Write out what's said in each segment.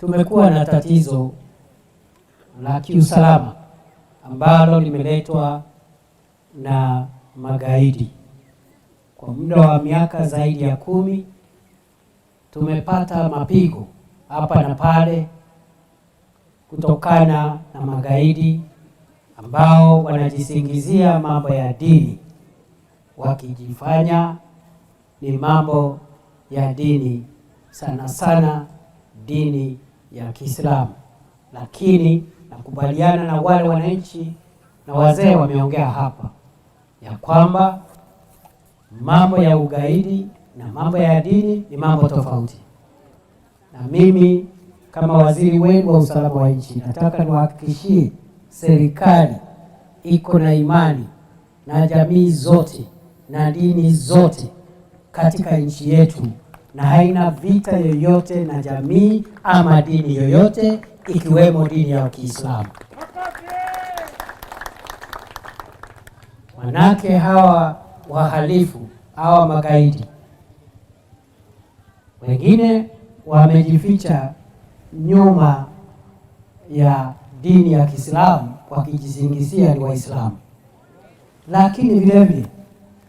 tumekuwa na tatizo la kiusalama ambalo limeletwa na magaidi. Kwa muda wa miaka zaidi ya 10 tumepata mapigo hapa na pale kutokana na magaidi ambao wanajisingizia mambo ya dini, wakijifanya ni mambo ya dini, sana sana dini ya Kiislamu. Lakini nakubaliana na wale wananchi na wazee wameongea hapa ya kwamba mambo ya ugaidi na mambo ya dini ni mambo tofauti. Na mimi kama waziri wenu wa usalama wa nchi nataka niwahakikishie serikali iko na imani na jamii zote na dini zote katika nchi yetu, na haina vita yoyote na jamii ama dini yoyote ikiwemo dini ya Kiislamu. Manake hawa wahalifu, hawa magaidi wengine wamejificha nyuma ya dini ya Kiislamu wakijisingizia ni Waislamu, lakini vile vile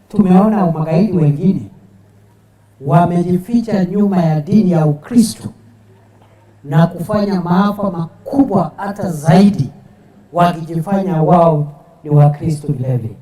tumeona magaidi wengine wamejificha nyuma ya dini ya Ukristo na kufanya maafa makubwa hata zaidi, wakijifanya wao ni Wakristo vile vile.